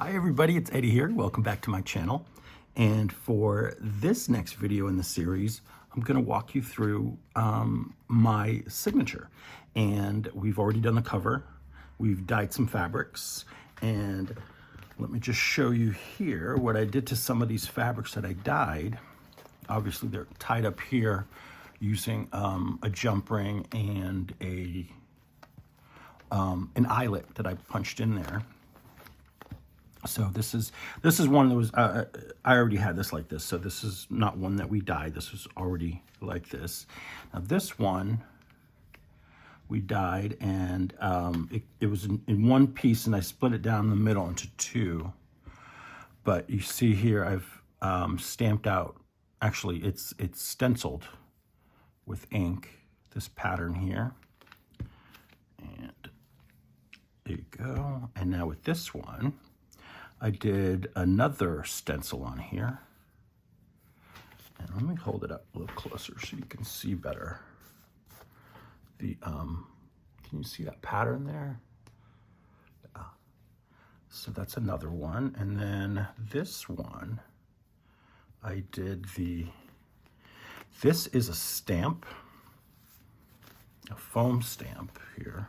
Hi everybody, it's Eddie here. Welcome back to my channel. And for this next video in the series, I'm going to walk you through my signature. And we've already done the cover. We've dyed some fabrics. And let me just show you here what I did to some of these fabrics that I dyed. Obviously they're tied up here using a jump ring and an eyelet that I punched in there. So this is one of those, I already had this like this, so this is not one that we dyed. This was already like this. Now this one we dyed, and it was in one piece, and I split it down the middle into two. But you see here I've stamped out, actually it's stenciled with ink, this pattern here. And there you go. And now with this one, I did another stencil on here. And let me hold it up a little closer so you can see better. Can you see that pattern there? Yeah. So that's another one. And then this one, I did this is a stamp, a foam stamp here.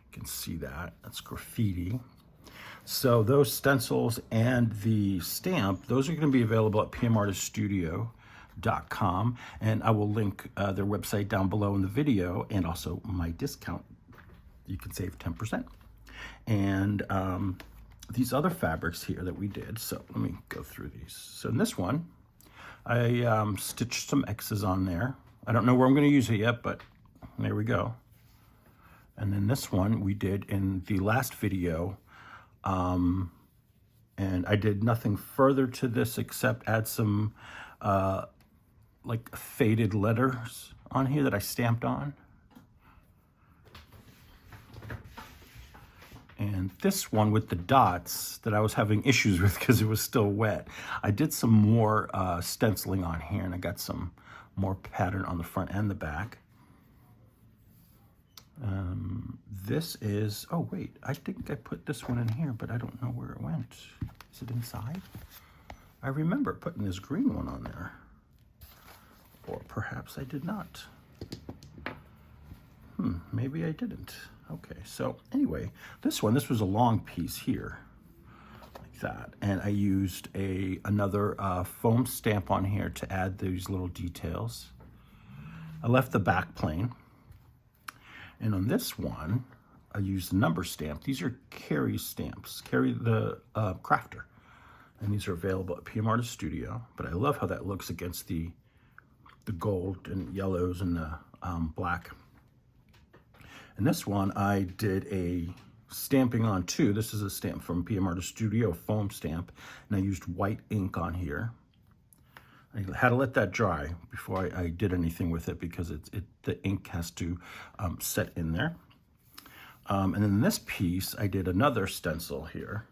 You can see that, that's graffiti. So those stencils and the stamp, those are going to be available at pmartiststudio.com, and I will link their website down below in the video, and also my discount. You can save 10%. And these other fabrics here that we did, so let me go through these. So in this one, I stitched some X's on there. I don't know where I'm going to use it yet, but there we go. And then this one we did in the last video. And I did nothing further to this except add some like faded letters on here that I stamped on. And this one with the dots that I was having issues with because it was still wet, I did some more stenciling on here, and I got some more pattern on the front and the back. This is, oh wait, I think I put this one in here, but I don't know where it went. Is it inside? I remember putting this green one on there. Or perhaps I did not. Maybe I didn't. Okay, so anyway, this was a long piece here, like that. And I used another foam stamp on here to add these little details. I left the back plain. And on this one, I used the number stamp. These are Carrie stamps, Carrie the crafter. And these are available at PM Artist Studio. But I love how that looks against the gold and yellows and the black. And this one, I did a stamping on too. This is a stamp from PM Artist Studio, foam stamp. And I used white ink on here. I had to let that dry before I did anything with it because the ink has to set in there. And then this piece, I did another stencil here,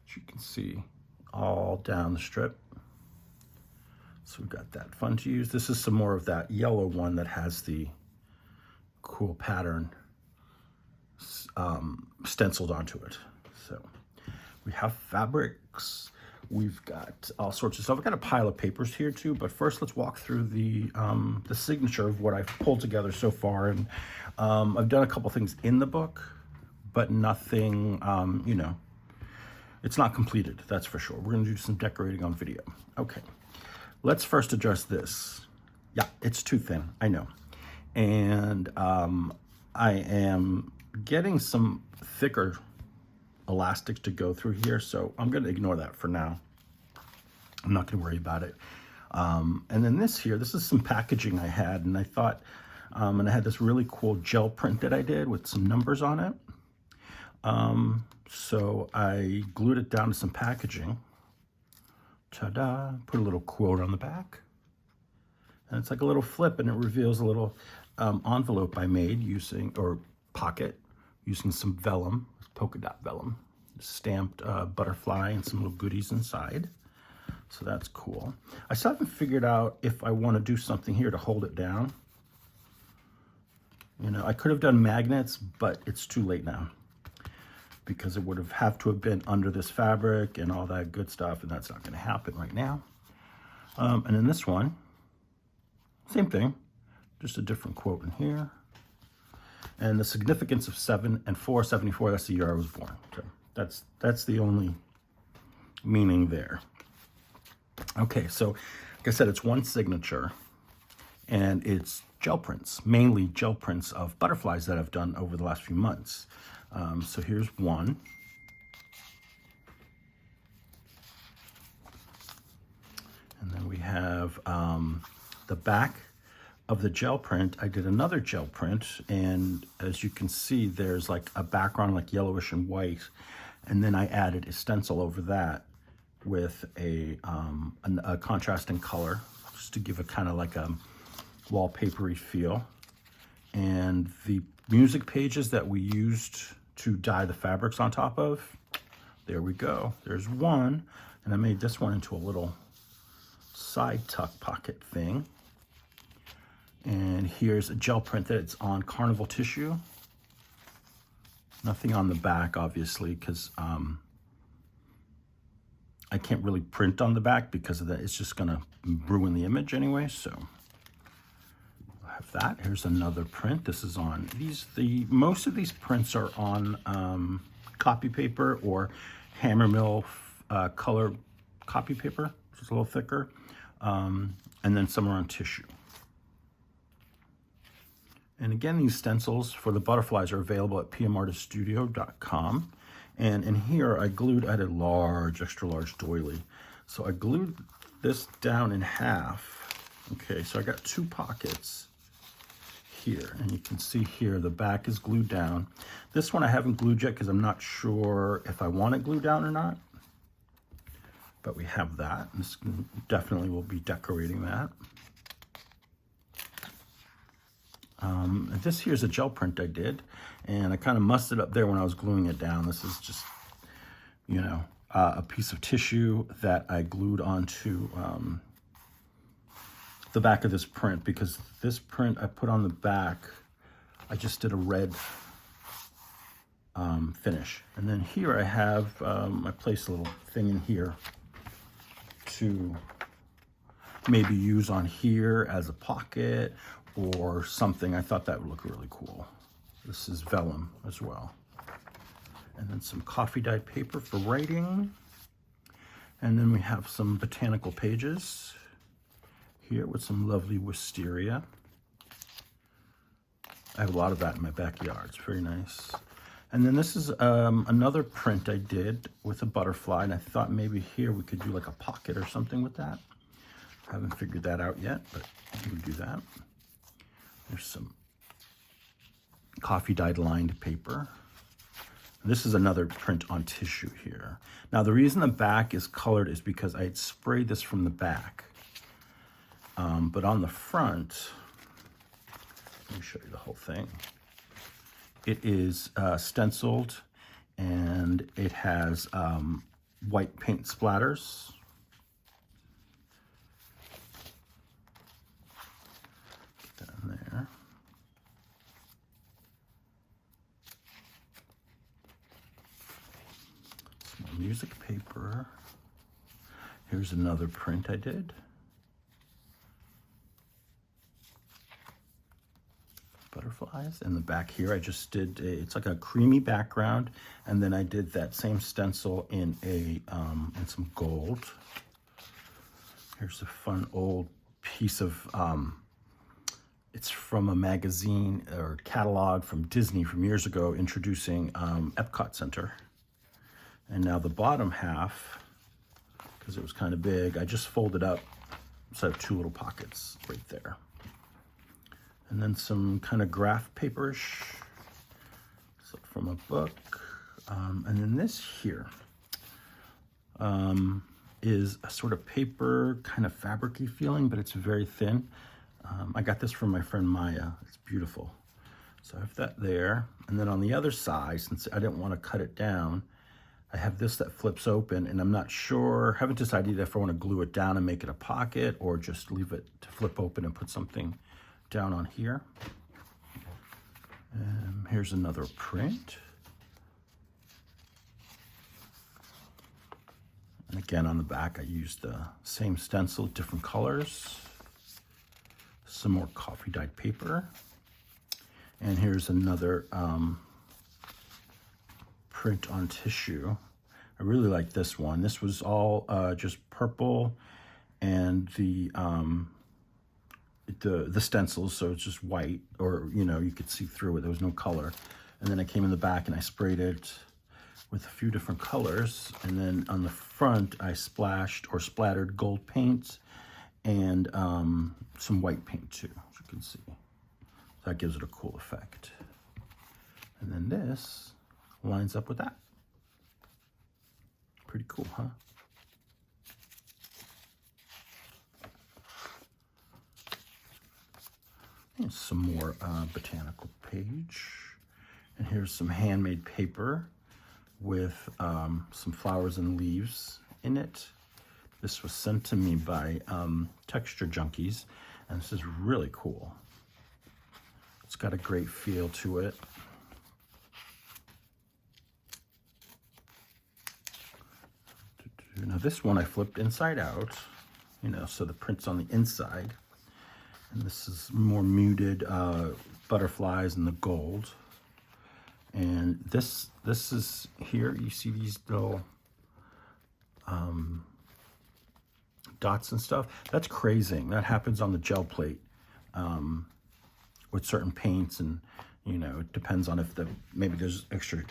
as you can see, all down the strip. So we got that fun to use. This is some more of that yellow one that has the cool pattern stenciled onto it. So we have fabrics. We've got all sorts of stuff. I've got a pile of papers here too, but first let's walk through the signature of what I've pulled together so far. And I've done a couple things in the book, but nothing, you know, it's not completed, that's for sure. We're gonna do some decorating on video. Okay, let's first address this. Yeah, it's too thin, I know. And I am getting some thicker elastics to go through here, so I'm going to ignore that for now. I'm not going to worry about it. And then this is some packaging I had, and I thought, and I had this really cool gel print that I did with some numbers on it. So I glued it down to some packaging. Ta-da! Put a little quote on the back. And it's like a little flip, and it reveals a little envelope I made using, or pocket, using some vellum, polka dot vellum, stamped butterfly and some little goodies inside. So that's cool. I still haven't figured out if I want to do something here to hold it down. You know, I could have done magnets, but it's too late now. because it would have to have been under this fabric and all that good stuff, and that's not going to happen right now. And then this one, same thing, just a different quote in here. And the significance of 7 and 474, that's the year I was born. So that's the only meaning there. Okay, so like I said, it's one signature, and it's gel prints, mainly gel prints of butterflies that I've done over the last few months. So here's one. And then we have the back of the gel print. I did another gel print, and as you can see, there's like a background like yellowish and white, and then I added a stencil over that with a contrasting color, just to give it kind of like a wallpapery feel. And the music pages that we used to dye the fabrics on top of, there we go. There's one, and I made this one into a little side tuck pocket thing. And here's a gel print that's on carnival tissue. Nothing on the back, obviously, because I can't really print on the back because of that. It's just gonna ruin the image anyway, so I have that. Here's another print. This is on most of these prints are on copy paper or Hammermill color copy paper, which is a little thicker, and then some are on tissue. And again, these stencils for the butterflies are available at pmartiststudio.com. And in here, I had a large, extra large doily. So I glued this down in half. Okay, so I got 2 pockets here. And you can see here, the back is glued down. This one I haven't glued yet because I'm not sure if I want it glued down or not. But we have that. This definitely will be decorating that. This here's a gel print I did, and I kind of mussed it up there when I was gluing it down. This is just, you know, a piece of tissue that I glued onto the back of this print, because this print I put on the back, I just did a red finish. And then here I have, I placed a little thing in here to maybe use on here as a pocket or something. I thought that would look really cool. This is vellum as well. And then some coffee dyed paper for writing. And then we have some botanical pages here with some lovely wisteria. I have a lot of that in my backyard. It's very nice. And then this is another print I did with a butterfly, and I thought maybe here we could do like a pocket or something with that. I haven't figured that out yet, but we'll do that. There's some coffee dyed lined paper. This is another print on tissue here. Now the reason the back is colored is because I had sprayed this from the back. But on the front, let me show you the whole thing. It is stenciled, and it has white paint splatters. Get that in there. Some more music paper. Here's another print I did. Butterflies. In the back here, I just did it's like a creamy background, and then I did that same stencil in in some gold. Here's a fun old piece of it's from a magazine or catalog from Disney from years ago, introducing Epcot Center. And now the bottom half, because it was kind of big, I just folded up so I have 2 little pockets right there. And then some kind of graph paperish from a book. And then this here is a sort of paper, kind of fabric-y feeling, but it's very thin. I got this from my friend Maya. It's beautiful. So I have that there. And then on the other side, since I didn't want to cut it down, I have this that flips open, and I'm not sure, haven't decided if I want to glue it down and make it a pocket or just leave it to flip open and put something down on here. Here's another print. And again, on the back, I used the same stencil, different colors, some more coffee dyed paper. And here's another print on tissue. I really like this one. This was all just purple and the stencils, so it's just white, or you could see through it. There was no color. And then I came in the back and I sprayed it with a few different colors, and then on the front I splashed or splattered gold paint and some white paint too, as you can see. That gives it a cool effect. And then this lines up with that. Pretty cool, huh? And some more botanical page. And here's some handmade paper with some flowers and leaves in it. This was sent to me by Texture Junkies, and this is really cool. It's got a great feel to it. Now this one I flipped inside out, so the print's on the inside. And this is more muted butterflies and the gold. And this is here, you see these little dots and stuff. That's crazing. That happens on the gel plate with certain paints, and it depends on if maybe there's extra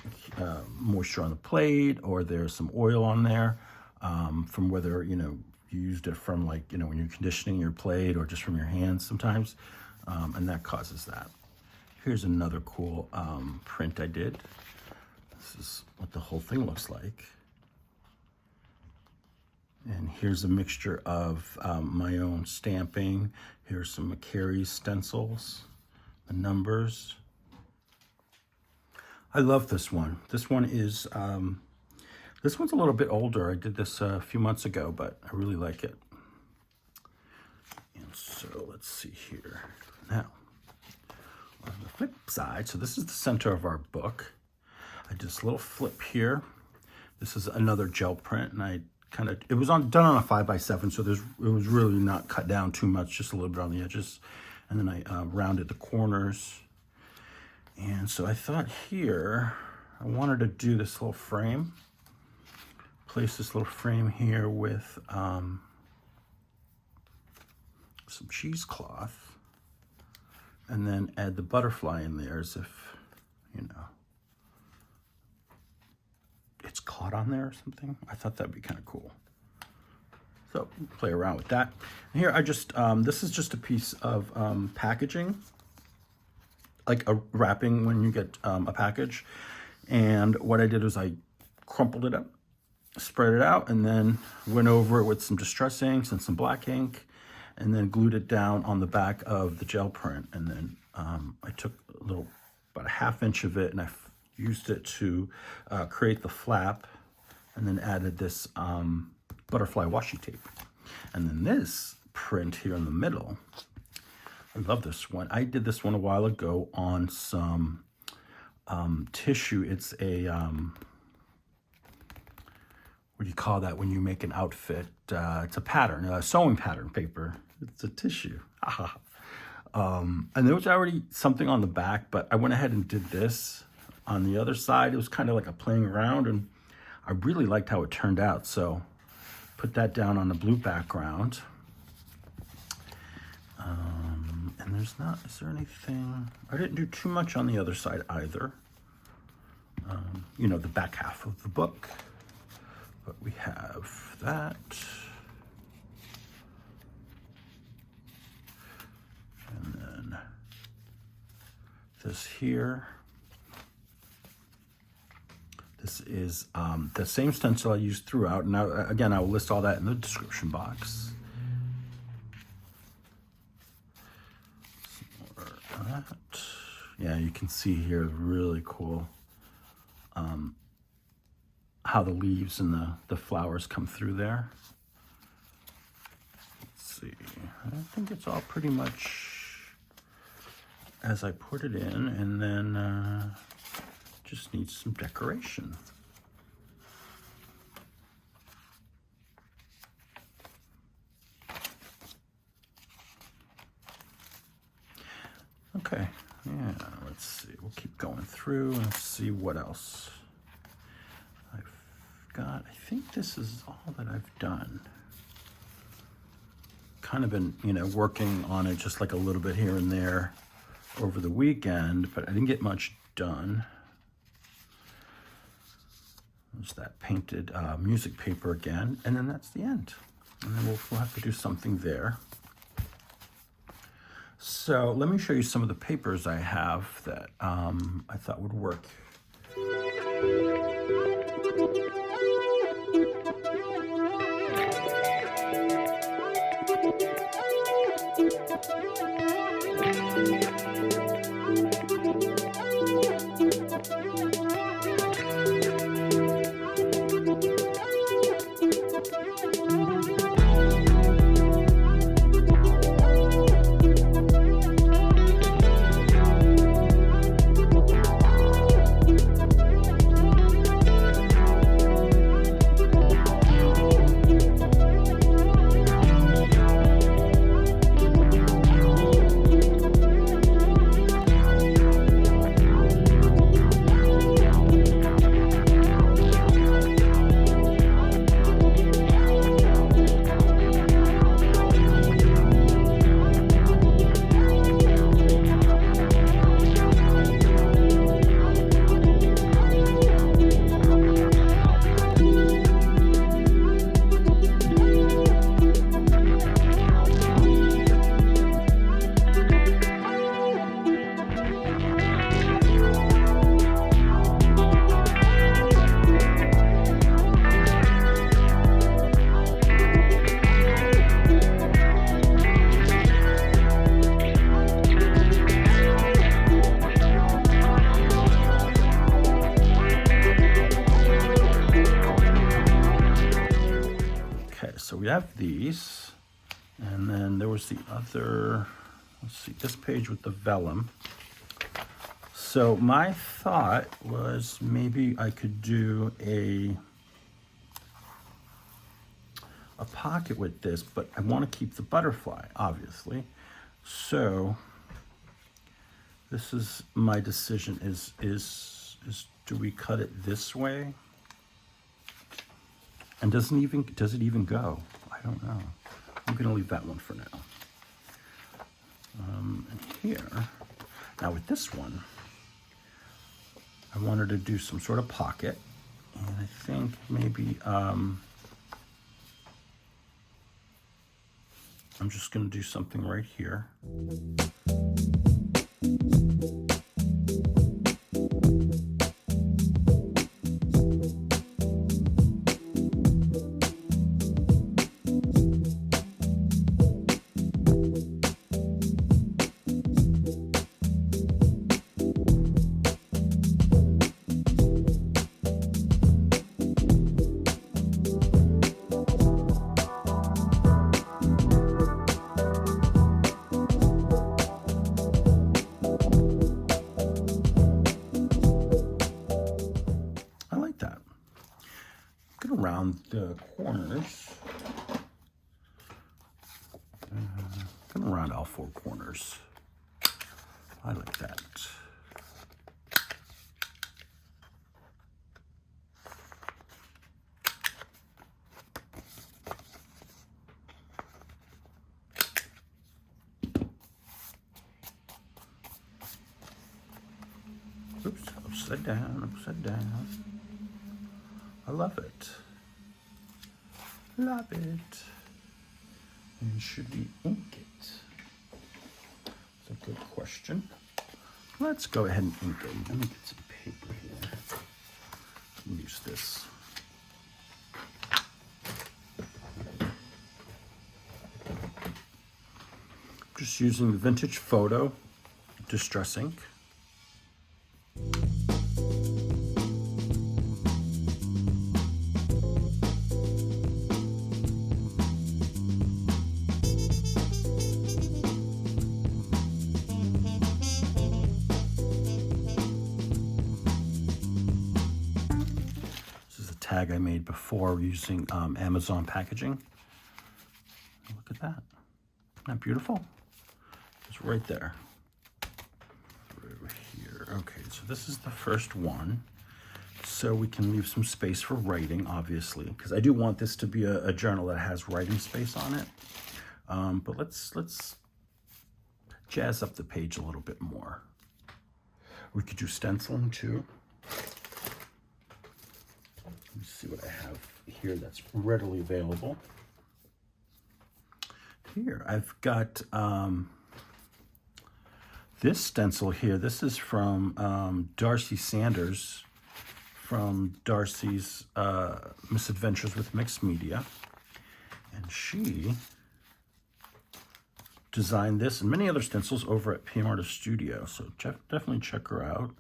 moisture on the plate, or there's some oil on there from whether you used it from when you're conditioning your plate, or just from your hands sometimes, and that causes that. Here's another cool print I did. This is what the whole thing looks like. And here's a mixture of my own stamping. Here's some McCary's stencils, the numbers. I love this one. This one is, this one's a little bit older. I did this a few months ago, but I really like it. And so let's see here. Now, on the flip side, so this is the center of our book. I did this little flip here. This is another gel print, and it was done on a 5x7, so it was really not cut down too much, just a little bit on the edges. And then I rounded the corners. And so I thought here, I wanted to do this little frame. Place this little frame here with some cheesecloth, and then add the butterfly in there as if, it's caught on there or something. I thought that'd be kind of cool. So play around with that. And here I just, this is just a piece of packaging, like a wrapping when you get a package. And what I did was I crumpled it up, spread it out, and then went over it with some distress inks and some black ink, and then glued it down on the back of the gel print. And then I took about a ½ inch of it, and I used it to create the flap, and then added this butterfly washi tape. And then this print here in the middle, I love this one. I did this one a while ago on some tissue. It's a, what do you call that when you make an outfit? It's a pattern, a sewing pattern paper. It's a tissue. And there was already something on the back, but I went ahead and did this on the other side. It was kind of like a playing around, and I really liked how it turned out. So put that down on the blue background. And is there anything, I didn't do too much on the other side either. The back half of the book. But we have that. And then this here. This is the same stencil I used throughout. Now, again, I will list all that in the description box. Some more of that. Yeah, you can see here, really cool how the leaves and the flowers come through there. Let's see. I think it's all pretty much as I put it in, and then just needs some decoration. through and see what else I've got. I think this is all that I've done. Kind of been, you know, working on it just like a little bit here and there over the weekend, but I didn't get much done. There's that painted music paper again, and then that's the end. And then we'll have to do something there. So let me show you some of the papers I have that I thought would work. So we have these, and then there was the other, let's see, this page with the vellum. So my thought was maybe I could do a pocket with this, but I want to keep the butterfly, obviously. So this is my decision, is do we cut it this way? And does it even go? I don't know. I'm gonna leave that one for now. And here, now with this one, I wanted to do some sort of pocket, and I think maybe I'm just gonna do something right here. Around the corners, come around all four corners. I like that. Oops, upside down, upside down. I love it. Love it. And should we ink it? That's a good question. Let's go ahead and ink it. Let me get some paper here. Let me use this. Just using the Vintage Photo Distress ink. Tag I made before using Amazon packaging. Look at that. Isn't that beautiful? It's right there. Right over here. Okay, so so this is the first one. So we can leave some space for writing, obviously, because I do want this to be a journal that has writing space on it. But let's jazz up the page a little bit more. We could do stenciling too. Let me see what I have here that's readily available. Here, I've got this stencil here. This is from Darcy Sanders, from Darcy's Misadventures with Mixed Media. And she designed this and many other stencils over at PM Artist Studio. So definitely check her out.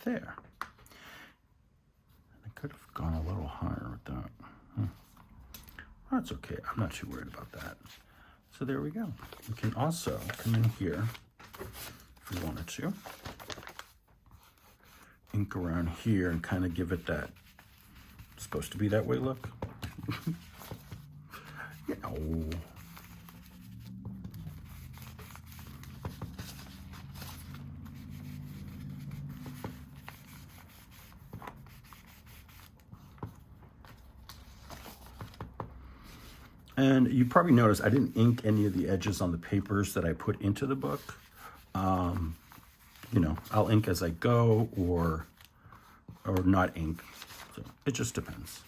There. I could have gone a little higher with that. That's okay. I'm not too worried about that. So there we go. We can also come in here if we wanted to. Ink around here and kind of give it that supposed to be that way look. Yeah. And you probably noticed I didn't ink any of the edges on the papers that I put into the book. You know, I'll ink as I go or not ink. So it just depends.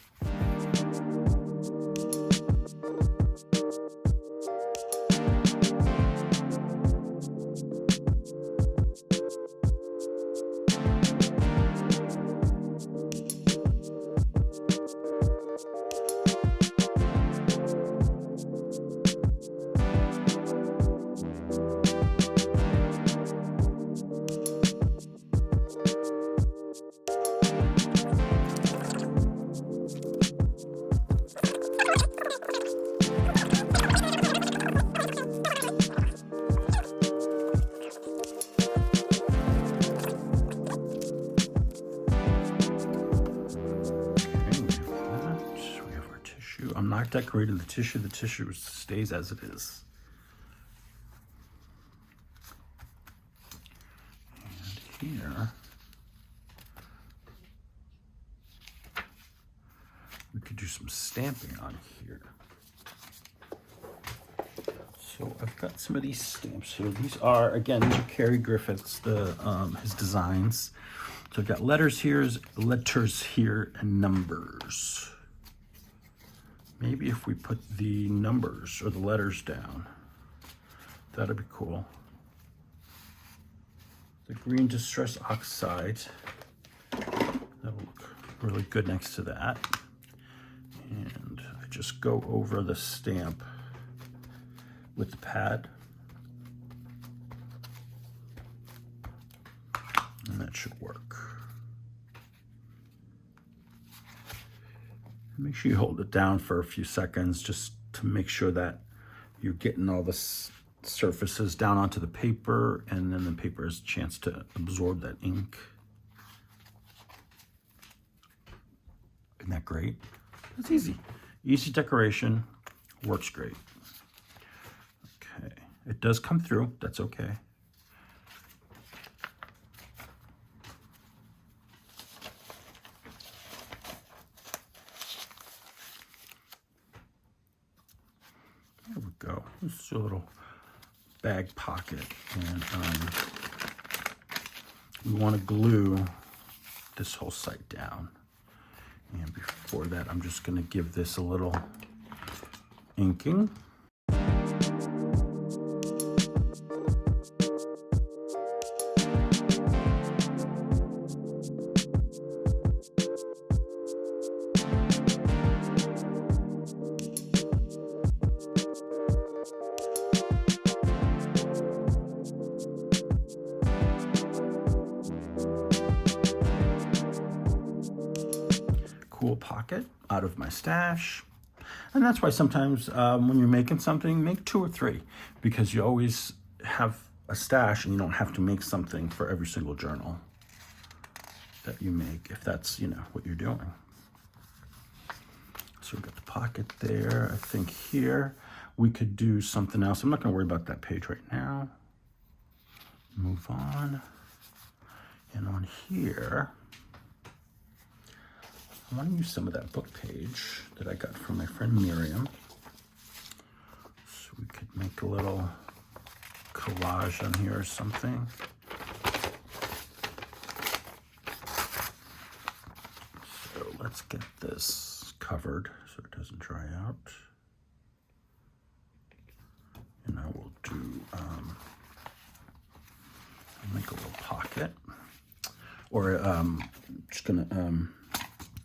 I'm not decorating the tissue. The tissue stays as it is. And here, we could do some stamping on here. So I've got some of these stamps here. These are, again, these are Cary Griffith's, his designs. So I've got letters here, and numbers. Maybe if we put the numbers or the letters down, that'd be cool. The green distress oxide, that'll look really good next to that. And I just go over the stamp with the pad. And that should work. Make sure you hold it down for a few seconds just to make sure that you're getting all the surfaces down onto the paper, and then the paper has a chance to absorb that ink. Isn't that great? It's easy. Easy decoration, works great. Okay, it does come through, that's okay. There we go. This is a little bag pocket, and we want to glue this whole side down. And before that, I'm just going to give this a little inking. Cool pocket out of my stash. And that's why sometimes when you're making something, make 2 or 3, because you always have a stash and you don't have to make something for every single journal that you make, if that's, you know, what you're doing. So we've got the pocket there. I think here we could do something else. I'm not going to worry about that page right now. Move on. And on here, I want to use some of that book page that I got from my friend Miriam. So we could make a little collage on here or something. So let's get this covered so it doesn't dry out. And I will do, I'll make a little pocket. Or I'm just gonna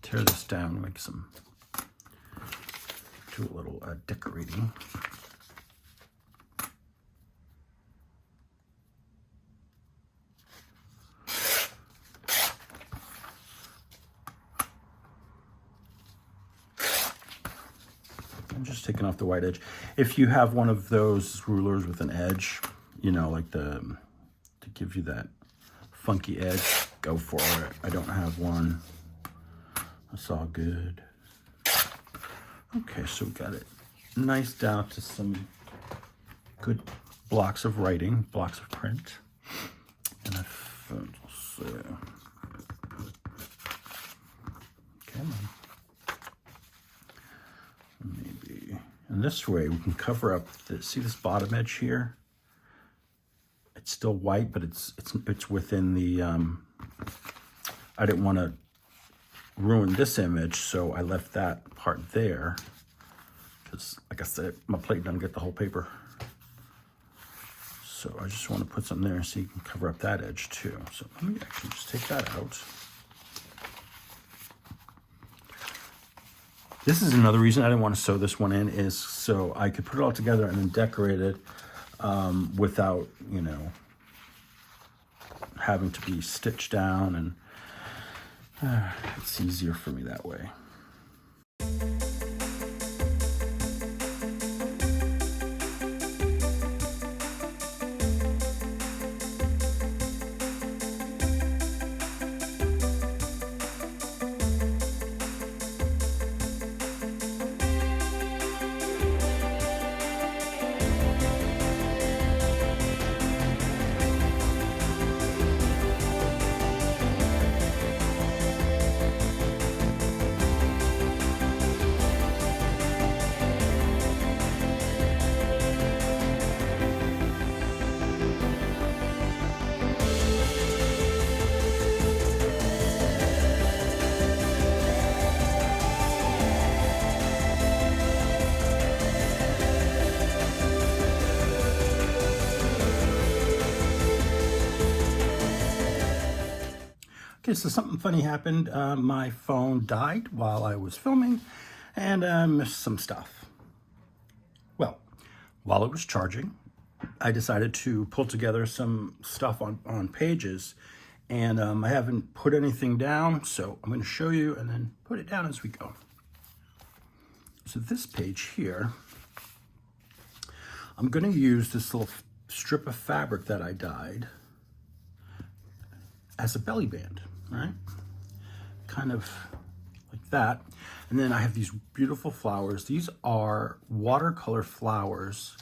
tear this down, make some, do a little decorating. I'm just taking off the white edge. If you have one of those rulers with an edge, you know, like to give you that funky edge, go for it. I don't have one. That's all good. Okay, so we got it nice down to some good blocks of writing, blocks of print. And let's see. Come on. Maybe. And this way we can cover up the, see this bottom edge here? It's still white, but it's within the, I didn't want to ruin this image, so I left that part there. Because, like I said, my plate doesn't get the whole paper. So I just want to put something there so you can cover up that edge too. So let me actually just take that out. This is another reason I didn't want to sew this one in, is so I could put it all together and then decorate it without, you know, having to be stitched down, and it's easier for me that way. Okay, so something funny happened. My phone died while I was filming, and I missed some stuff. Well, while it was charging, I decided to pull together some stuff on pages, and I haven't put anything down, so I'm going to show you and then put it down as we go. So this page here, I'm going to use this little strip of fabric that I dyed as a belly band. Right, kind of like that. And then I have these beautiful flowers. These are watercolor flowers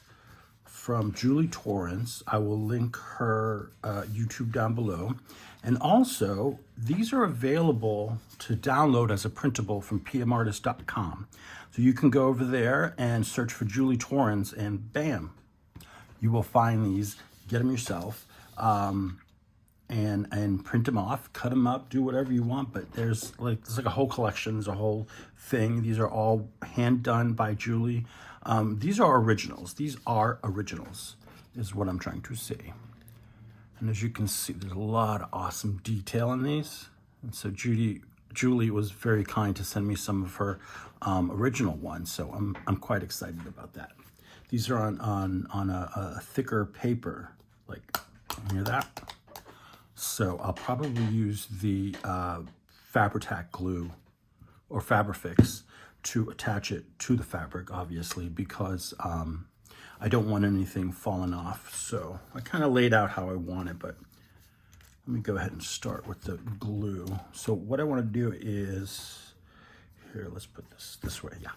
from Julie Torrance. I will link her YouTube down below. And also, these are available to download as a printable from pmartist.com. So you can go over there and search for Julie Torrance, and bam, you will find these. Get them yourself. And print them off, cut them up, do whatever you want, but there's like a whole collection, there's a whole thing. These are all hand done by Julie. These are originals. These are originals, is what I'm trying to say. And as you can see, there's a lot of awesome detail in these. And so Julie was very kind to send me some of her original ones, so I'm quite excited about that. These are on a thicker paper, like, you hear that? So I'll probably use the Fabri-Tac glue or Fabrifix to attach it to the fabric, obviously, because I don't want anything falling off. So I kind of laid out how I want it, but let me go ahead and start with the glue. So what I want to do is, here, let's put this way. Yeah,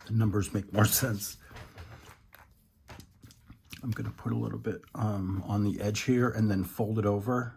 the numbers make more sense. I'm going to put a little bit on the edge here and then fold it over.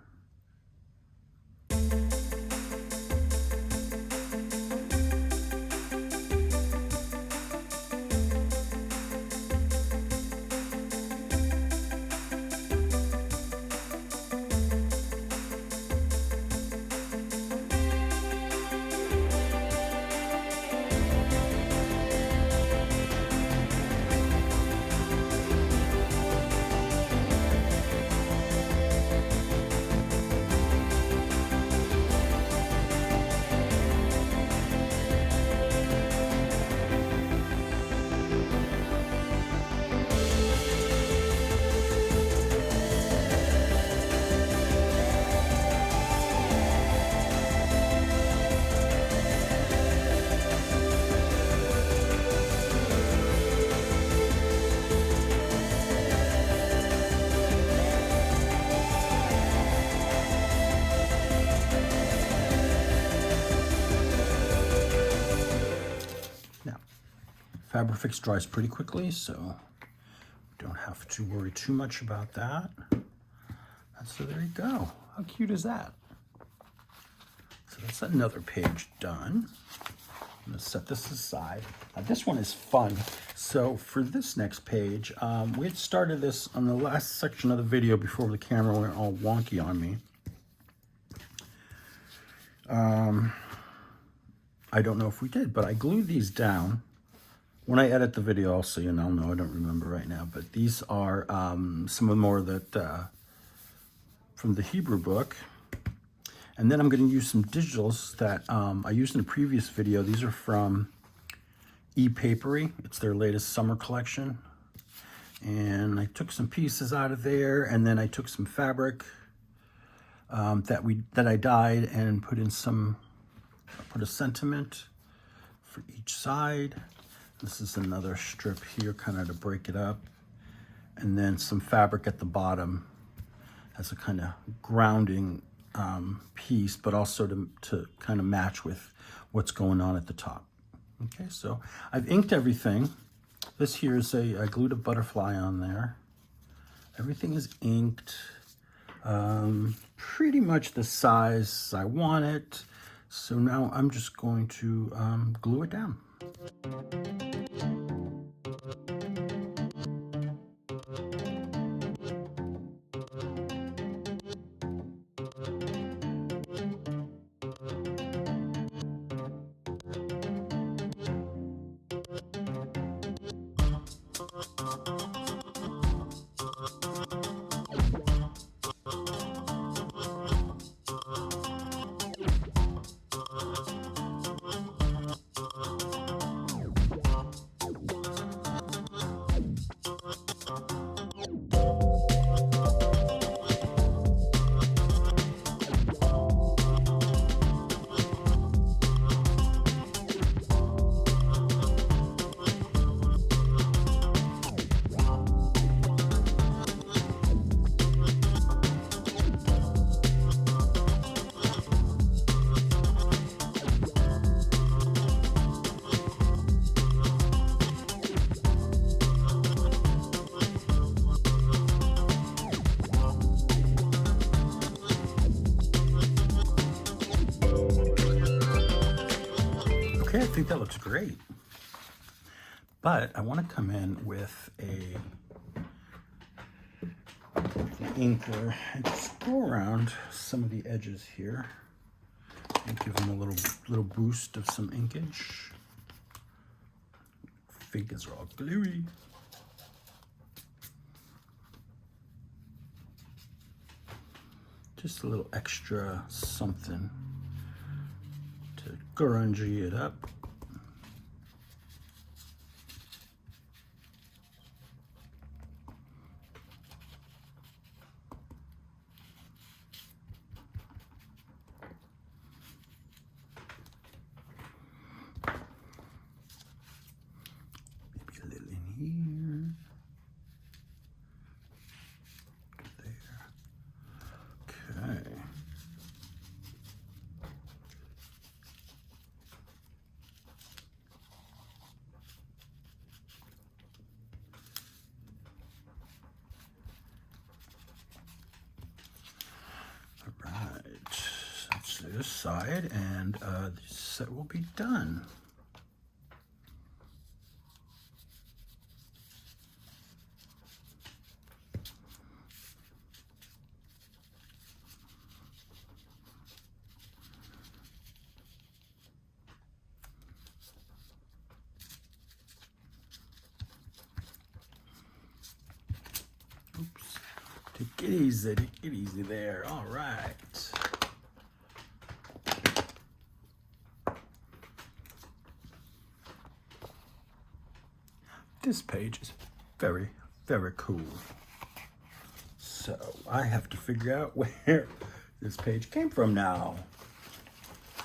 Fabrifix dries pretty quickly, so don't have to worry too much about that. And so there you go. How cute is that? So that's another page done. I'm gonna set this aside. This one is fun. So for this next page, we had started this on the last section of the video before the camera went all wonky on me. I don't know if we did, but I glued these down. When I edit the video, I'll see, and I'll know. I don't remember right now, but these are some of more that from the Hebrew book. And then I'm going to use some digitals that I used in a previous video. These are from ePapery. It's their latest summer collection. And I took some pieces out of there, and then I took some fabric that I dyed and put in put a sentiment for each side. This is another strip here, kind of to break it up. And then some fabric at the bottom as a kind of grounding piece, but also to kind of match with what's going on at the top. Okay, so I've inked everything. This here is I glued a butterfly on there. Everything is inked. Pretty much the size I want it. So now I'm just going to glue it down. Okay, I think that looks great. But I want to come in with an inker and just go around some of the edges here and give them a little boost of some inkage. Fingers are all gluey. Just a little extra something to grungy it up. Maybe a little in here. this side, and this set will be done. Oops. Take it easy there. All right. This page is very, very cool. So I have to figure out where this page came from now.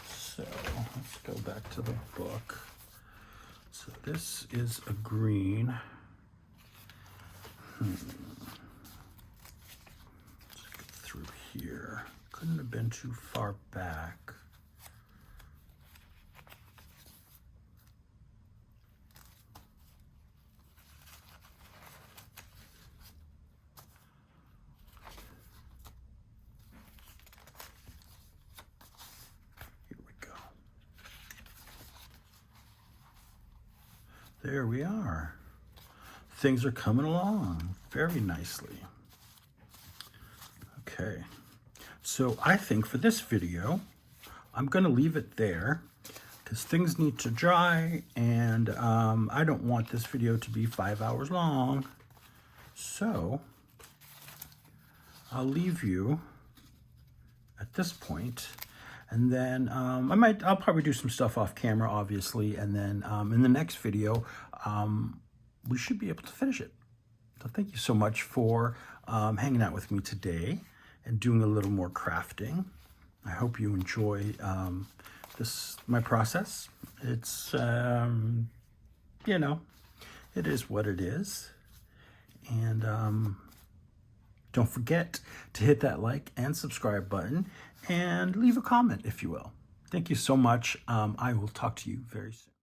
So let's go back to the book. So this is a green. Let's get through here. Couldn't have been too far back. There we are. Things are coming along very nicely. Okay, so I think for this video, I'm gonna leave it there because things need to dry, and I don't want this video to be 5 hours long. So I'll leave you at this point. And then I'll probably do some stuff off camera, obviously. And then in the next video, we should be able to finish it. So thank you so much for hanging out with me today and doing a little more crafting. I hope you enjoy my process. It's, you know, it is what it is. And don't forget to hit that like and subscribe button and leave a comment, if you will. Thank you so much. I will talk to you very soon.